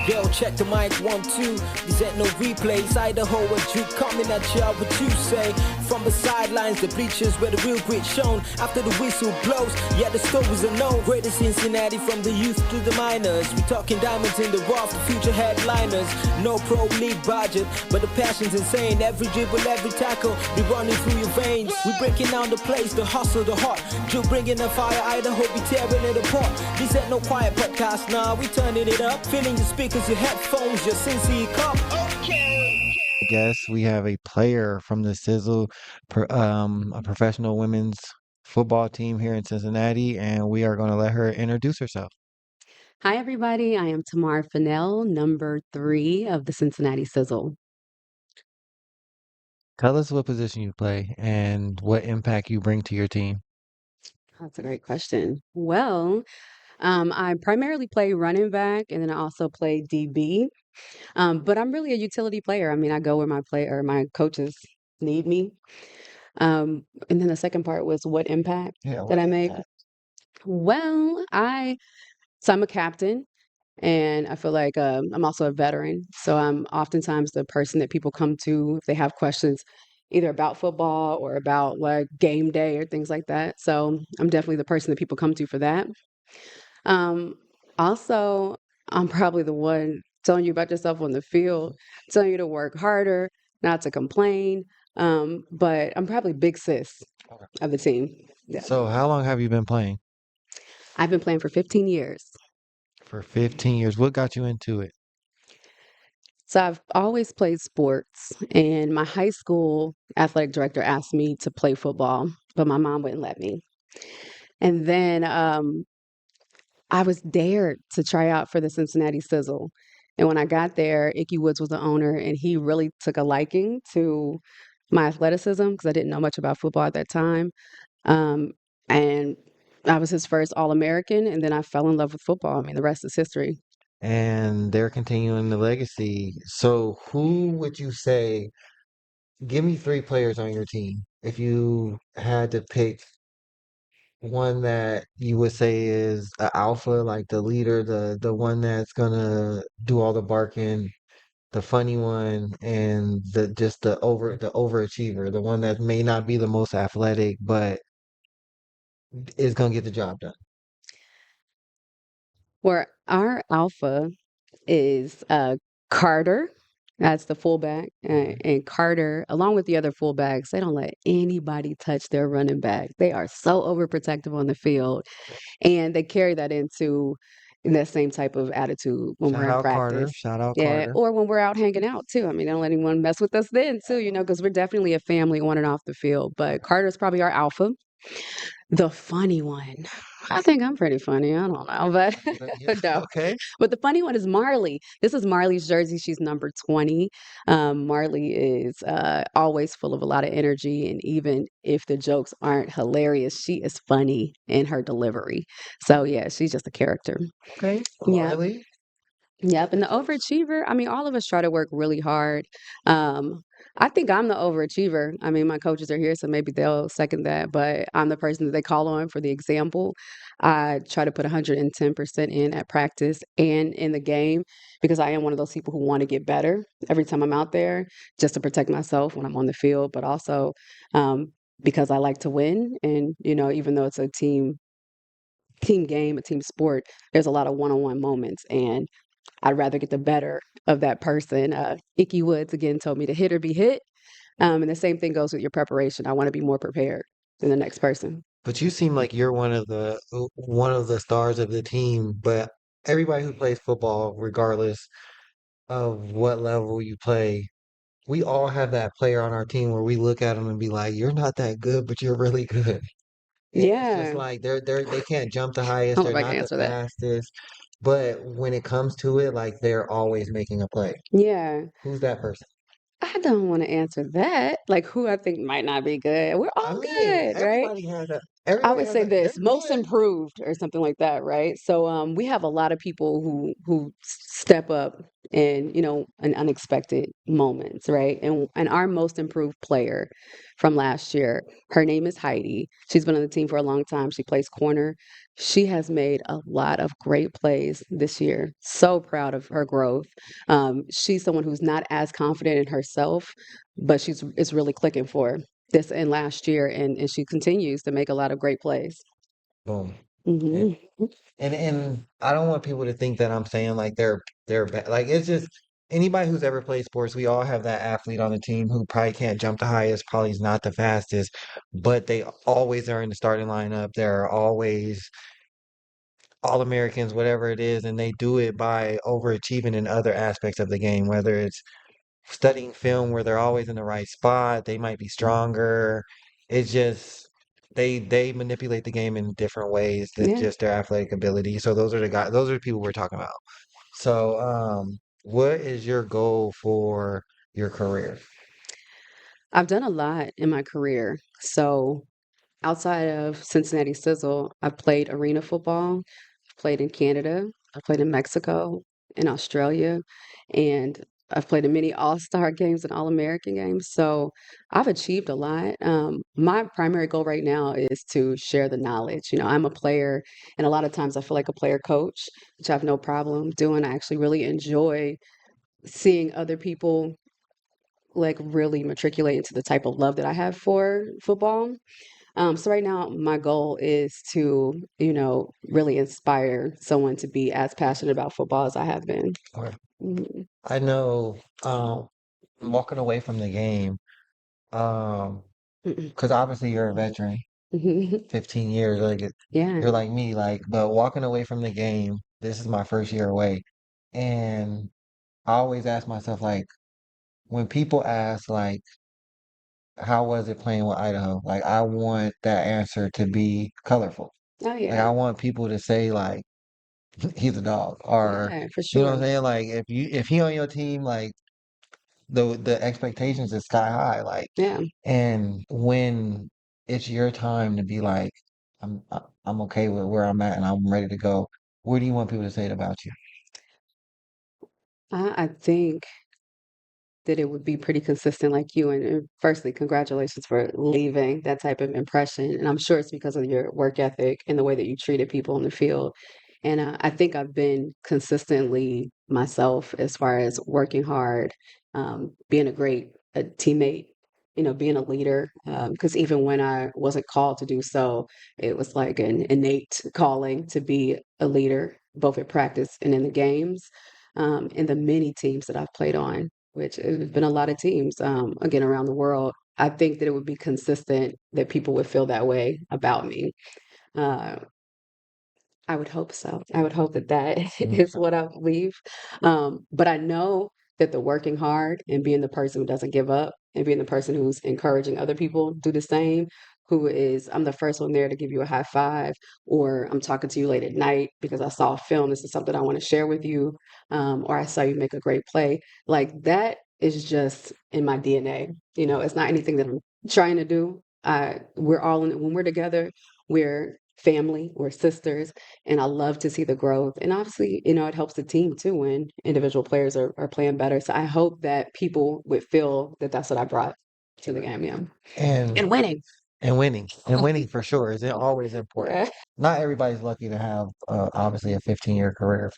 Yo, check the mic, 1, 2. These ain't no replays. Idaho and Duke coming at ya, what you say? From the sidelines, the bleachers where the real grit shown. After the whistle blows, yeah, the stories are known. Greater Cincinnati from the youth to the minors. We talking diamonds in the rough, the future headliners. No pro league budget, but the passion's insane. Every dribble, every tackle, be running through your veins. We breaking down the place, the hustle, the heart. Duke bringing the fire, Idaho be tearing it apart. This ain't no quiet podcast, nah, we turning it up. Filling your speakers, your headphones, your Cincy cup. Okay. Guess we have a player from the Sizzle, a professional women's football team here in Cincinnati, and we are going to let her introduce herself. Hi, everybody. I am Tamar Fennell, number 3 of the Cincinnati Sizzle. Tell us what position you play and what impact you bring to your team. That's a great question. Well, I primarily play running back, and then I also play DB. But I'm really a utility player. I mean, I go where my coaches need me. And then the second part was what impact Yeah, that what I make. impact? Well, I'm a captain, and I feel like I'm also a veteran. So I'm oftentimes the person that people come to if they have questions, either about football or about like game day or things like that. So I'm definitely the person that people come to for that. Um, Also, I'm probably the one telling you about yourself on the field, telling you to work harder, not to complain. But I'm probably big sis Okay. of the team. Yeah. So, how long have you been playing? I've been playing for 15 years. For 15 years. What got you into it? So I've always played sports, and my high school athletic director asked me to play football, but my mom wouldn't let me. And then I was dared to try out for the Cincinnati Sizzle. And when I got there, Icky Woods was the owner, and he really took a liking to my athleticism because I didn't know much about football at that time. Um, and I was his first All American, and then I fell in love with football. I mean, the rest is history. And they're continuing the legacy. So, who would you say, give me 3 players on your team if you had to pick one that you would say is a alpha, like the leader, the one that's gonna do all the barking, the funny one, and the just the overachiever, the one that may not be the most athletic, but is gonna get the job done. Where our alpha is Carter. That's the fullback. Mhm. And Carter, along with the other fullbacks, they don't let anybody touch their running back. They are so overprotective on the field. And they carry that into that same type of attitude when we're Shout in out Carter. practice. Shout out Yeah. Carter. Or when we're out hanging out too. I mean, they don't let anyone mess with us then too, because we're definitely a family on and off the field. But Carter's probably our alpha. The funny one. I think I'm pretty funny. I don't know, but Yeah, no. okay. But the funny one is Marley. This is Marley's jersey. She's number 20. Marley is always full of a lot of energy. And even if the jokes aren't hilarious, she is funny in her delivery. So, yeah, she's just a character. Okay. Yeah. Marley. Yep, and the overachiever, I mean, all of us try to work really hard. I think I'm the overachiever. I mean, my coaches are here, so maybe they'll second that, but I'm the person that they call on for the example. I try to put 110% in at practice and in the game because I am one of those people who want to get better every time I'm out there just to protect myself when I'm on the field, but also because I like to win. And, even though it's a team game, a team sport, there's a lot of one-on-one moments, and I'd rather get the better of that person. Icky Woods again told me to hit or be hit. And the same thing goes with your preparation. I want to be more prepared than the next person. But you seem like you're one of the stars of the team, but everybody who plays football, regardless of what level you play, we all have that player on our team where we look at them and be like, "You're not that good, but you're really good." And it's just Yeah. like they can't jump the I highest, don't know they're if I can not the answer that. fastest, but when it comes to it, like they're always making a play. Yeah. Who's that person? I don't want to answer that. Like who I think might not be good. We're I all mean, good, right? I everybody would has say a, this, they're most good. improved or something like that, right? So we have a lot of people who step up in unexpected moments, right? And our most improved player from last year, her name is Heidi. She's been on the team for a long time. She plays corner. She has made a lot of great plays this year. So proud of her growth. She's someone who's not as confident in herself, but she's it's really clicking for her this and last year, and she continues to make a lot of great plays. Boom. And, Hmm. and I don't want people to think that I'm saying like they're bad. Like it's just anybody who's ever played sports, we all have that athlete on the team who probably can't jump the highest, probably is not the fastest, but they always are in the starting lineup. They're always all Americans, whatever it is, and they do it by overachieving in other aspects of the game, whether it's studying film where they're always in the right spot, they might be stronger. It's just they manipulate the game in different ways than Yeah, just their athletic ability. So those are the guys, those are the people we're talking about. So what is your goal for your career? I've done a lot in my career. So outside of Cincinnati Sizzle, I've played arena football. I've played in Canada. I've played in Mexico, in Australia, and I've played in many All-Star games and All-American games. So I've achieved a lot. My primary goal right now is to share the knowledge. I'm a player, and a lot of times I feel like a player coach, which I have no problem doing. I actually really enjoy seeing other people like really matriculate into the type of love that I have for football. So right now, my goal is to, really inspire someone to be as passionate about football as I have been. Or Mhm. I know walking away from the game, um, Mm-mm. because obviously you're a veteran, Mhm. 15 years, like Yeah. you're like me, like, but walking away from the game, this is my first year away. And I always ask myself, like, when people ask, like, how was it playing with Idaho? Like, I want that answer to be colorful. Oh Like, I yeah. want people to say, like, he's a dog, or Yeah, for you know what I'm sure. saying? Like, if he on your team, like, the expectations is sky high, like, Yeah. and when it's your time to be like, I'm okay with where I'm at and I'm ready to go. What do you want people to say it about you? I think that it would be pretty consistent like you. And firstly, congratulations for leaving that type of impression. And I'm sure it's because of your work ethic and the way that you treated people in the field. And I think I've been consistently myself as far as working hard, being a great teammate, being a leader. Because even when I wasn't called to do so, it was like an innate calling to be a leader, both at practice and in the games, in the many teams that I've played on, which has been a lot of teams, again, around the world. I think that it would be consistent that people would feel that way about me. Uh, I would hope so. I would hope that that Mm. is what I believe. But I know that the working hard and being the person who doesn't give up and being the person who's encouraging other people do the same, who is, I'm the first one there to give you a high five, or I'm talking to you late at night because I saw a film. This is something I want to share with you, or I saw you make a great play. Like that is just in my DNA. It's not anything that I'm trying to do. We're all in, when we're together, we're family, we're sisters, and I love to see the growth. And obviously, it helps the team too when individual players are playing better. So I hope that people would feel that that's what I brought to the game. Yeah. And And winning. and winning for sure is always important. Yeah. Not everybody's lucky to have obviously a 15-year career,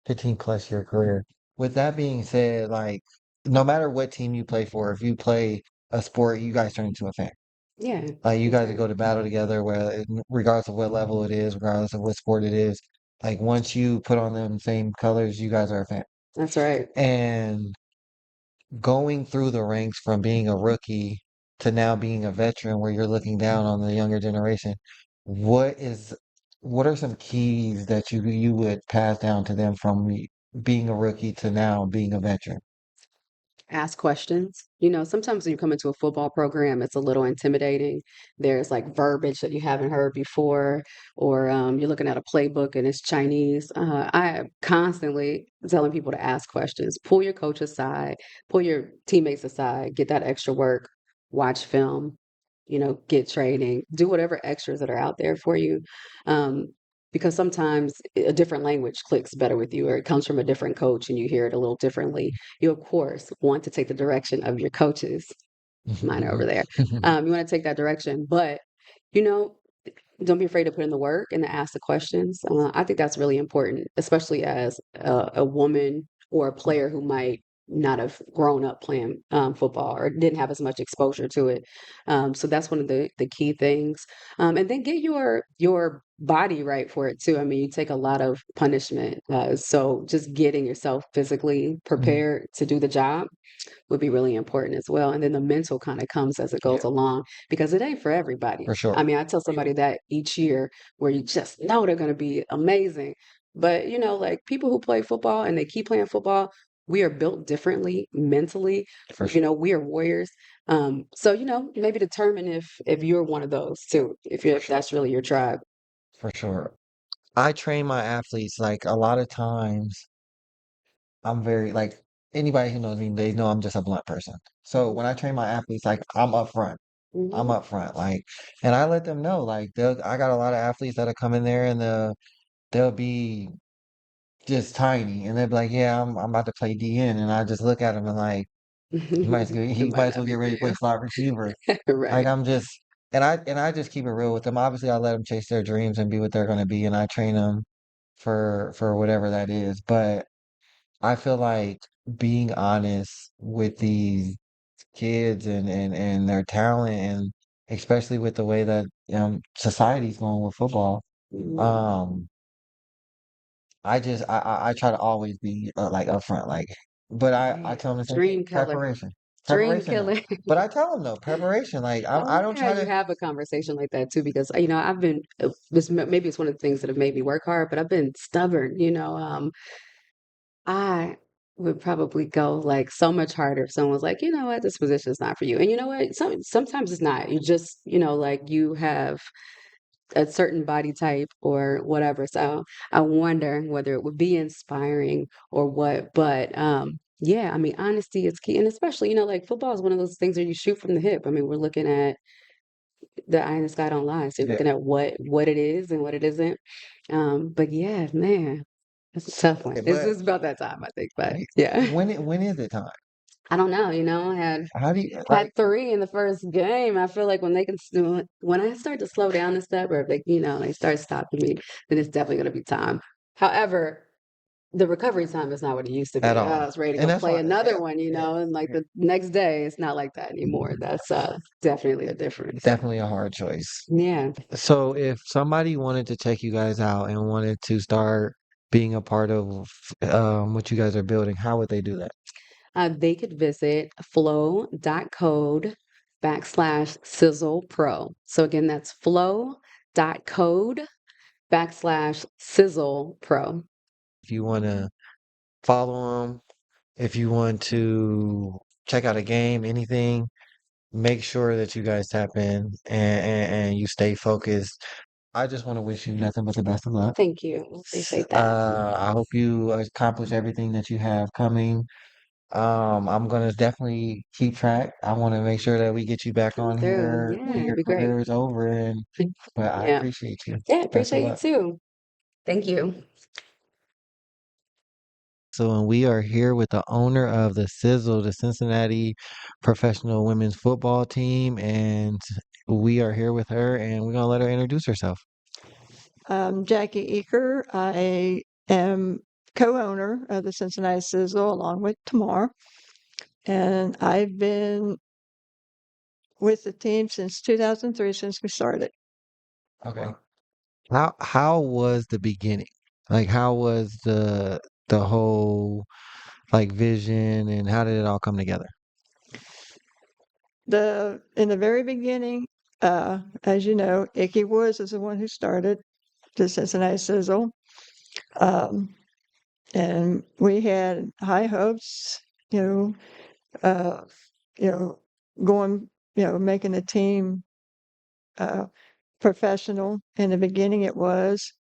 15 plus year career. With that being said, like no matter what team you play for, if you play a sport, you guys turn into a family. Yeah. Like you That's guys right. go to battle together, where regardless of what level it is, regardless of what sport it is, like once you put on them same colors, you guys are a family. That's right. And going through the ranks from being a rookie to now being a veteran where you're looking down on the younger generation, what is what are some keys that you would pass down to them from being a rookie to now being a veteran? Ask questions. Sometimes when you come into a football program, it's a little intimidating. There's like verbiage that you haven't heard before, or you're looking at a playbook and it's Chinese. I am constantly telling people to ask questions. Pull your coach aside, pull your teammates aside, get that extra work, watch film, get training, do whatever extras that are out there for you. Um, because sometimes a different language clicks better with you, or it comes from a different coach and you hear it a little differently. You, of course, want to take the direction of your coaches, mine are over there. You want to take that direction, but you know, don't be afraid to put in the work and to ask the questions. I think that's really important, especially as a woman or a player who might not have grown up playing football or didn't have as much exposure to it. So that's one of the key things. And then get your body right for it too. I mean, you take a lot of punishment, so just getting yourself physically Mhm. prepared to do the job would be really important as well. And then the mental kind of comes as it Yeah, goes along because it ain't for everybody. for I sure. mean, I tell somebody that each year where you just know they're going to be amazing. But, like people who play football and they keep playing football, we are built differently mentally. For sure. We are warriors. So, maybe determine if you're one of those too, For if sure. that's really your tribe. For sure. I train my athletes like a lot of times. I'm very like anybody who knows me, they know I'm just a blunt person. So when I train my athletes, like I'm upfront. I'm Hmm. upfront, like, and I let them know, like, I got a lot of athletes that'll come in there and they'll be just tiny, and they'll be like, "Yeah, I'm about to play DN," and I just look at them and like, It he might might as well not be get for ready to play you. slot receiver. Like Right. I'm just, and I just keep it real with them. Obviously, I let them chase their dreams and be what they're going to be, and I train them for whatever that is. But I feel like being honest with these kids and their talent, and especially with the way that society's going with football. Mhm. Um, I try to always be like upfront, like, but I Right. tell them the same thing, Dream killer. Dream preparation though. killer. But I tell them though, preparation, like I I like don't how try you to. have a conversation like that too, because I've been maybe it's one of the things that have made me work hard, but I've been stubborn. I would probably go like so much harder if someone was like, you know what, this position is not for you, and you know what, sometimes it's not. You just like you have a certain body type or whatever. So I wonder whether it would be inspiring or what. But yeah, I mean, honesty is key, and especially like football is one of those things where you shoot from the hip. I mean, we're looking at the eye in the sky don't lie. So you're Yeah, looking at what it is and what it isn't. But yeah, man, it's a tough one. yeah, It's but just about that time, I think. But yeah, when is it time? I don't know. I How do you had like? three in the first game. I feel like when they can when I start to slow down and stuff, or if they start stopping me, then it's definitely going to be time. However, the recovery time is not what it used to At be. I all? was ready to And go that's play why, another yeah, one, yeah, and like yeah. the next day, it's not like that anymore. That's definitely a difference. Definitely a hard choice. Yeah. So if somebody wanted to check you guys out and wanted to start being a part of what you guys are building, how would they do that? They could visit flow.code/Sizzle Pro. So again, that's flow.code/Sizzle Pro. If you want to follow them, if you want to check out a game, anything, make sure that you guys tap in and you stay focused. I just want to wish you nothing but the best of luck. Thank you. Appreciate that. I hope you accomplish everything that you have coming. I'm gonna definitely keep track. I want to make sure that we get you back Come on through. here Yeah, when it'd your be great. career is over, and but I Yeah. appreciate you. Yeah, Best of appreciate you luck. too. Thank you. So, and we are here with the owner of the Sizzle, the Cincinnati professional women's football team, and we are here with her, and we're gonna let her introduce herself. Jackie Eaker. I am co-owner of the Cincinnati Sizzle along with Tamar, and I've been with the team since 2003, since we started. Okay. How was the beginning? Like, how was the whole like vision, and how did it all come together? In the very beginning, as you know, Icky Woods is the one who started the Cincinnati Sizzle, um, and we had high hopes, you know, uh, you know, going, making the team uh, professional. In the beginning, it was.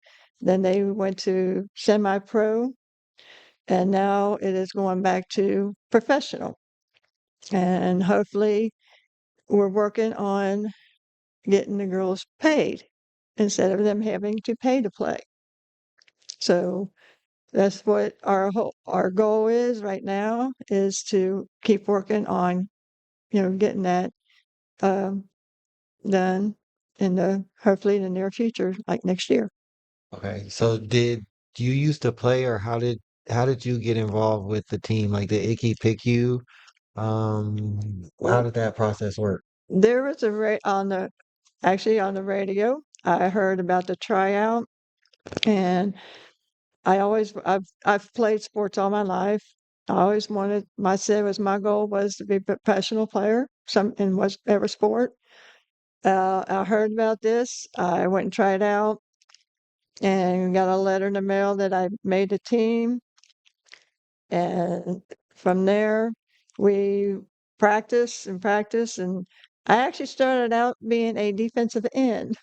Then they went to semi-pro, and now it is going back to professional. And hopefully, we're working on getting the girls paid instead of them having to pay to play. So that's what our goal is right now, is to keep working on getting that um, done. in the hopefully in the near future, like next year. Okay. So did you used to play, or how did you get involved with the team? Like, did Icky pick you? How did that process work? There was on the actually on the radio. I heard about the tryout, and I've played sports all my life. I always wanted my goal was to be a professional player, in whatever sport. I heard about this. I went and tried out and got a letter in the mail that I made the team. And from there, we practiced and practiced. And I actually started out being a defensive end.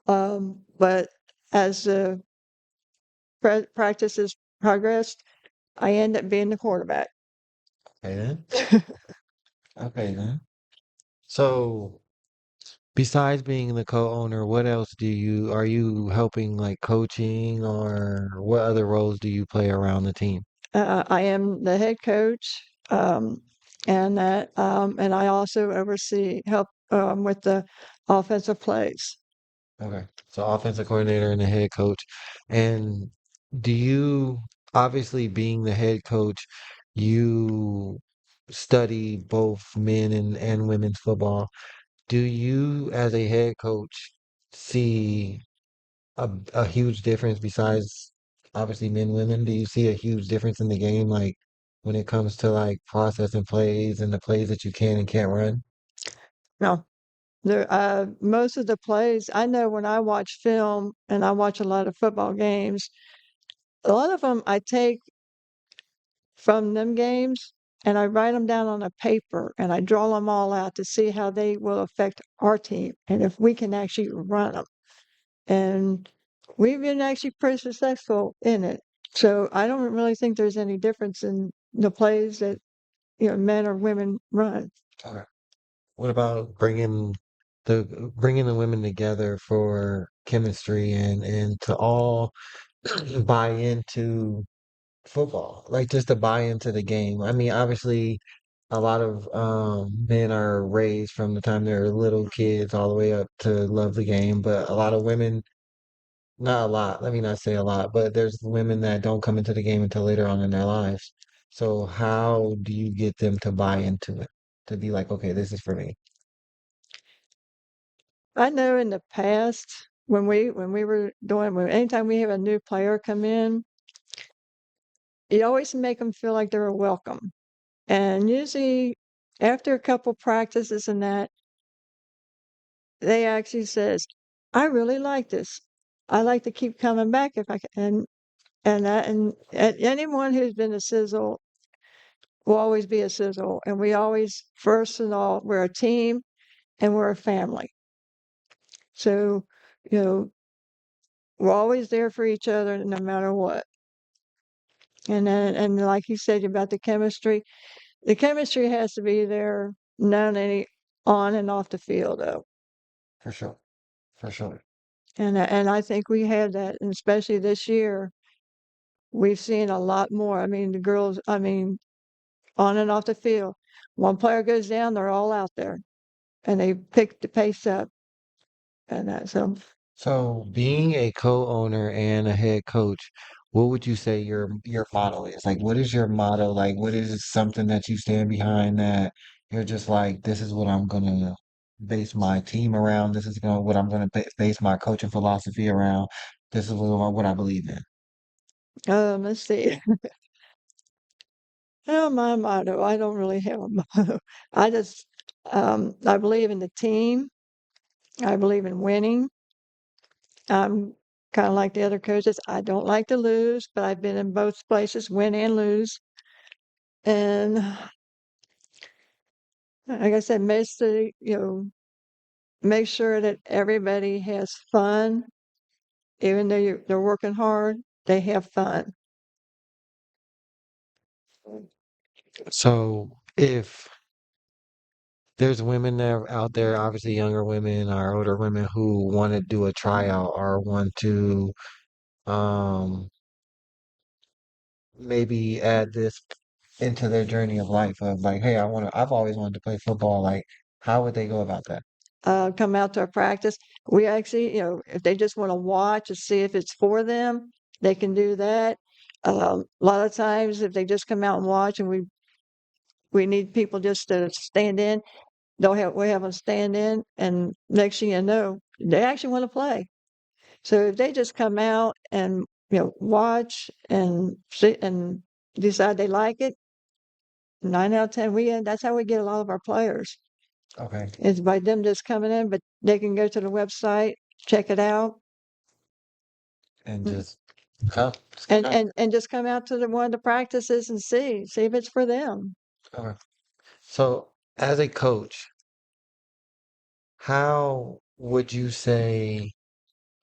But as the practices progressed, I ended up being the quarterback. Okay then. Okay then. So besides being the co-owner, what else are you helping, like coaching, or what other roles do you play around the team? I am the head coach, and I also help with the offensive plays. Okay. So offensive coordinator and the head coach. And do you, obviously being the head coach, you study both men and women's football. Do you, as a head coach, see a huge difference besides obviously men, women? Do you see a huge difference in the game, like when it comes to like processing plays and the plays that you can and can't run? No, most of the plays I know when I watch film and I watch a lot of football games, a lot of them I take from them games and I write them down on a paper and I draw them all out to see how they will affect our team and if we can actually run them. And we've been actually pretty successful in it. So I don't really think there's any difference in the plays that men or women run. Okay. What about bringing the women together for chemistry and to all buy into football, like just to buy into the game? I mean, obviously, a lot of men are raised from the time they're little kids all the way up to love the game, but a lot of women, not a lot, let me not say a lot, but there's women that don't come into the game until later on in their lives. So how do you get them to buy into it? To be like, okay, this is for me. I know in the past when we were anytime we have a new player come in, you always make them feel like they're welcome. And usually after a couple practices and that, they actually says, "I really like this. I like to keep coming back if I can." And anyone who's been a sizzle will always be a sizzle. And we always, first and all, we're a team and we're a family. So, you know, we're always there for each other no matter what. And like you said about the chemistry has to be there, not any on and off the field though. For sure. For sure. And I think we have that, and especially this year, we've seen a lot more. I mean, the girls, I mean, on and off the field. One player goes down, they're all out there, and they pick the pace up, and that. So So, being a co-owner and a head coach, what would you say your motto is? Like, what is your motto? Like, what is something that you stand behind that you're just like, this is what I'm gonna base my team around. This is what I'm gonna base my coaching philosophy around. This is what I believe in. let's see. Oh, my motto. I don't really have a motto. I just, I believe in the team. I believe in winning. I'm kind of like the other coaches. I don't like to lose, but I've been in both places, win and lose. And like I said, mostly, make sure that everybody has fun, even though they're working hard, they have fun. So, if there's women that are out there, obviously younger women or older women who want to do a tryout or want to um maybe add this into their journey of life of like, hey, I've always wanted to play football. Like, how would they go about that? come out to our practice. We actually, if they just want to watch and see if it's for them, they can do that. A lot of times, if they just come out and watch, and we need people just to stand in, we have them stand in, and next thing you know, they actually want to play. So if they just come out and watch and sit and decide they like it, 9 out of 10, that's how we get a lot of our players. Okay. Is by them just coming in, but they can go to the website, check it out, And mm, just come. and just come out to one of the practices and see if it's for them. Okay. So, as a coach, how would you say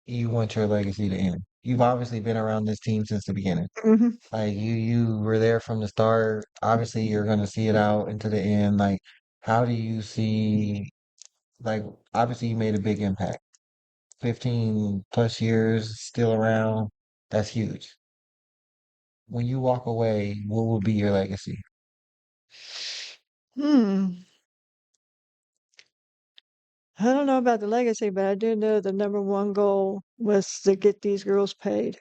you want your legacy to end? You've obviously been around this team since the beginning. Hmm. Like you were there from the start. Obviously, you're going to see it out into the end. Like, how do you see, like, obviously you made a big impact. 15 plus years still around. That's huge. When you walk away, what will be your legacy? Hmm. I don't know about the legacy, but I do know the number one goal was to get these girls paid.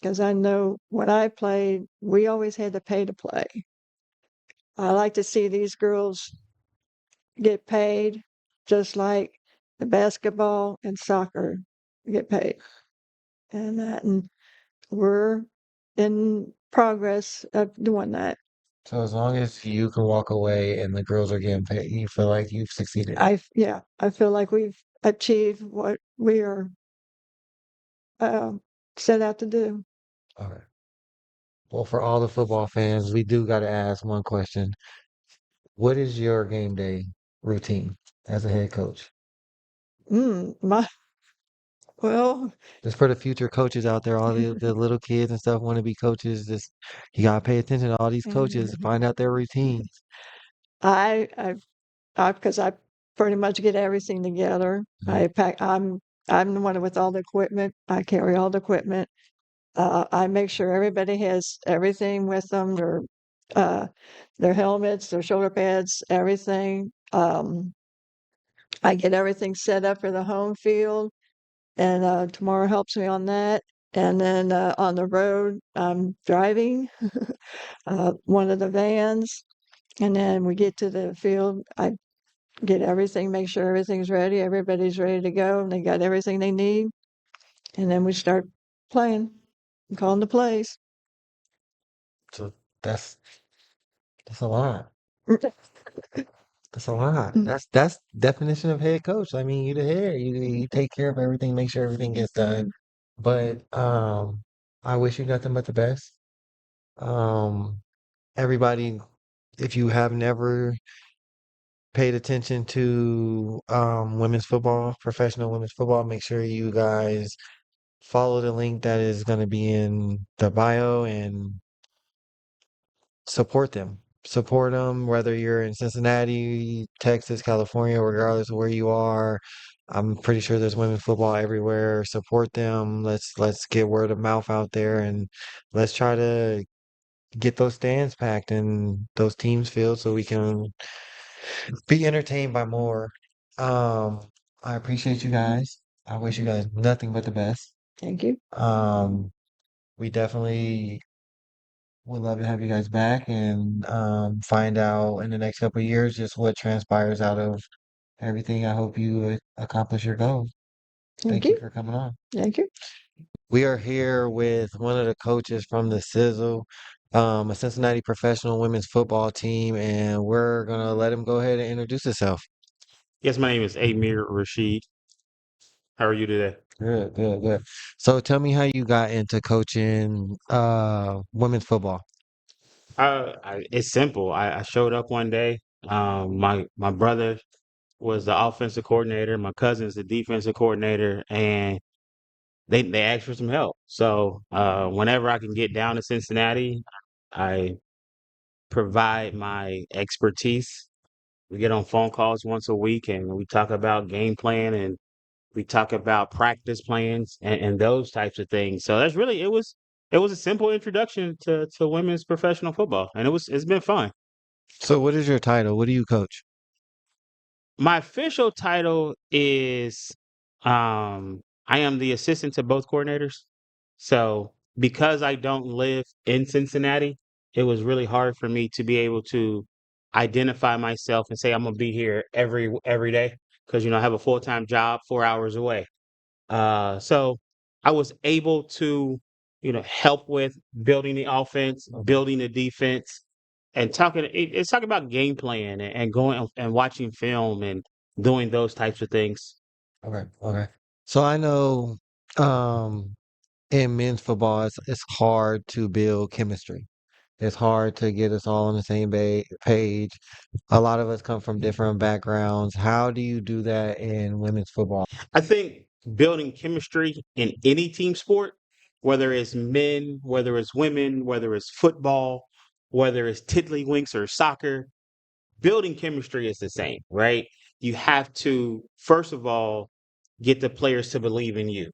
Because I know when I played, we always had to pay to play. I like to see these girls get paid just like the basketball and soccer get paid. And we're in progress of doing that. So as long as you can walk away and the girls are getting paid, you feel like you've succeeded. Yeah, I feel like we've achieved what we are um, set out to do. Okay. Well, for all the football fans, we do got to ask one question. What is your game day routine as a head coach? My well, Just for the future coaches out there, all the little kids and stuff want to be coaches. Just you gotta pay attention to all these coaches, find out their routines. I because I pretty much get everything together. Mhm. I'm the one with all the equipment. I carry all the equipment. I make sure everybody has everything with them, uh, their helmets, their shoulder pads, everything. I get everything set up for the home field, and tomorrow helps me on that. And then on the road, I'm driving one of the vans, and then we get to the field. I get everything, make sure everything's ready, everybody's ready to go, and they got everything they need, and then we start playing, and calling the plays. So that's that's a lot. That's a lot. That's definition of head coach. I mean, you the head. You take care of everything, make sure everything gets done. But I wish you nothing but the best. Um, everybody, if you have never paid attention to women's football, professional women's football, make sure you guys follow the link that is going to be in the bio and support them. Support them, whether you're in Cincinnati, Texas, California, regardless of where you are. I'm pretty sure there's women's football everywhere. Support them. Let's get word of mouth out there and let's try to get those stands packed and those teams filled so we can be entertained by more. Um, I appreciate you guys. I wish you guys nothing but the best. Thank you. Um, we definitely would love to have you guys back and find out in the next couple of years just what transpires out of everything. I hope you accomplish your goals. Thank Thank you you. for coming on. Thank you. We are here with one of the coaches from the Sizzle, a Cincinnati professional women's football team, and we're gonna let him go ahead and introduce himself. Yes, my name is Amir Rashid. How are you today? Good, good, good. So tell me how you got into coaching women's football. It's simple. I showed up one day. My brother was the offensive coordinator. My cousin's the defensive coordinator, and they asked for some help. So whenever I can get down to Cincinnati, I provide my expertise. We get on phone calls once a week, and we talk about game plan and we talk about practice plans and those types of things. So that's really it was a simple introduction to women's professional football, and it's been fun. So what is your title? What do you coach? My official title is I am the assistant to both coordinators. So because I don't live in Cincinnati, it was really hard for me to be able to identify myself and say I'm gonna be here every day because I have a full-time job 4 hours away. So I was able to, help with building the offense, building the defense, and it's talking about game plan and going and watching film and doing those types of things. Okay, okay. So I know in men's football, it's hard to build chemistry. It's hard to get us all on the same page. A lot of us come from different backgrounds. How do you do that in women's football? I think building chemistry in any team sport, whether it's men, whether it's women, whether it's football, whether it's tiddlywinks or soccer, building chemistry is the same, right? You have to, first of all, get the players to believe in you.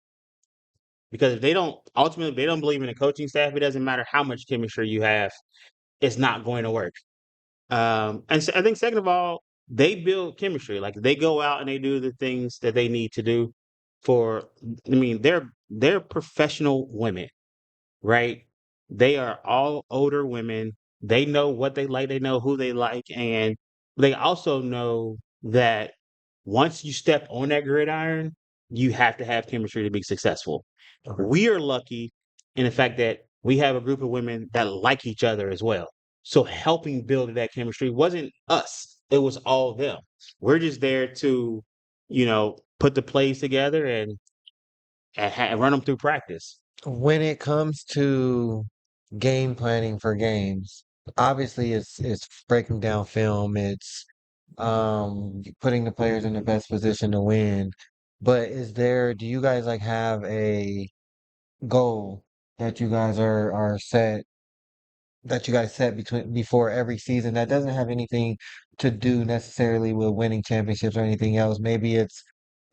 Because if they don't, ultimately, if they don't believe in the coaching staff, it doesn't matter how much chemistry you have, it's not going to work. And so I think, second of all, they build chemistry. Like they go out and they do the things that they need to do for, they're professional women, right? They are all older women. They know what they like, they know who they like, and they also know that once you step on that gridiron, you have to have chemistry to be successful. Okay. We are lucky in the fact that we have a group of women that like each other as well. So helping build that chemistry wasn't us, it was all them. We're just there to, put the plays together and run them through practice. When it comes to game planning for games, obviously it's breaking down film, it's putting the players in the best position to win. But do you guys like have a goal that you guys set before every season that doesn't have anything to do necessarily with winning championships or anything else? Maybe it's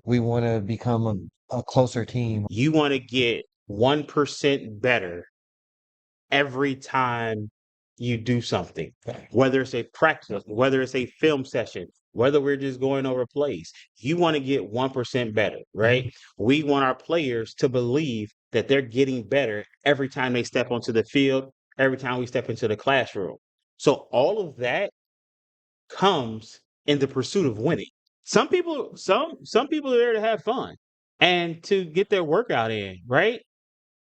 we want to become a closer team. You want to get 1% better every time you do something, whether it's a practice, whether it's a film session, whether we're just going over plays. You want to get 1% better, right? We want our players to believe that they're getting better every time they step onto the field, every time we step into the classroom. So all of that comes in the pursuit of winning. Some people are there to have fun and to get their workout in, right?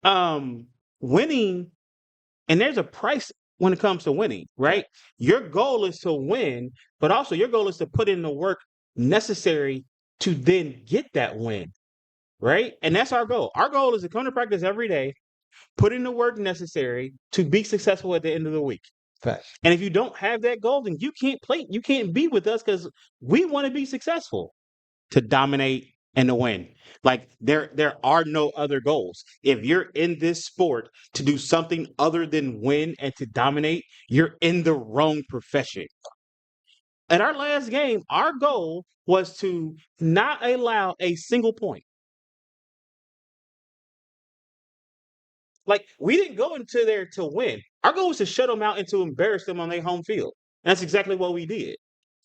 Um, Winning, and there's a price when it comes to winning, right? Your goal is to win, but also your goal is to put in the work necessary to then get that win, right? And that's our goal. Our goal is to come to practice every day, put in the work necessary to be successful at the end of the week. Fact. And if you don't have that goal, then you can't play, you can't be with us because we want to be successful, to dominate and to win. Like there are no other goals. If you're in this sport to do something other than win and to dominate, you're in the wrong profession. At our last game, our goal was to not allow a single point. Like we didn't go into there to win. Our goal was to shut them out and to embarrass them on their home field. And that's exactly what we did.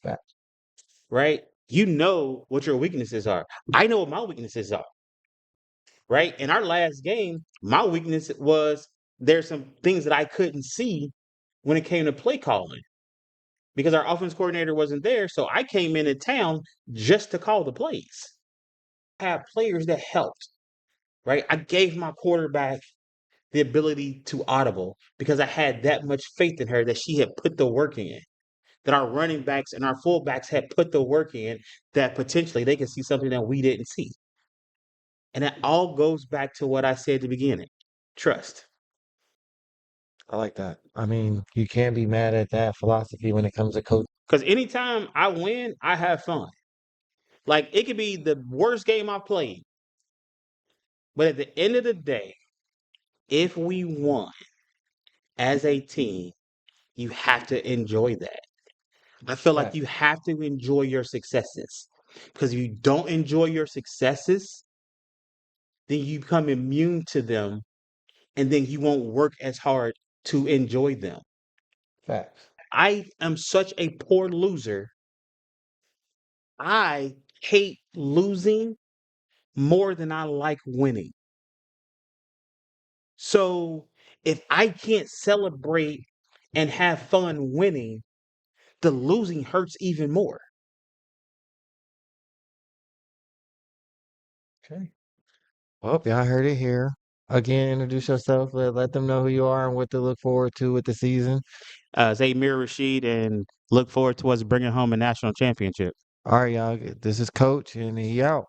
Fact. Right? You know what your weaknesses are. I know what my weaknesses are. Right? In our last game, my weakness was there's some things that I couldn't see when it came to play calling because our offense coordinator wasn't there. So I came into town just to call the plays. I had players that helped, right? I gave my quarterback the ability to audible because I had that much faith in her that she had put the work in, that our running backs and our fullbacks had put the work in, that potentially they could see something that we didn't see. And that all goes back to what I said at the beginning: trust. I like that. I mean, you can't be mad at that philosophy when it comes to coaching. Because anytime I win, I have fun. Like it could be the worst game I've played, but at the end of the day, if we won as a team, you have to enjoy that. I feel like Fact. you have to enjoy your successes. Because if you don't enjoy your successes, then you become immune to them and then you won't work as hard to enjoy them. Facts. I am such a poor loser I hate losing more than I like winning. So if I can't celebrate and have fun winning, the losing hurts even more. Okay. Well, y'all heard it here. Again, introduce yourself. Let them know who you are and what to look forward to with the season. Zamir Rashid, and look forward to us bringing home a national championship. All right, y'all. This is Coach, and he out.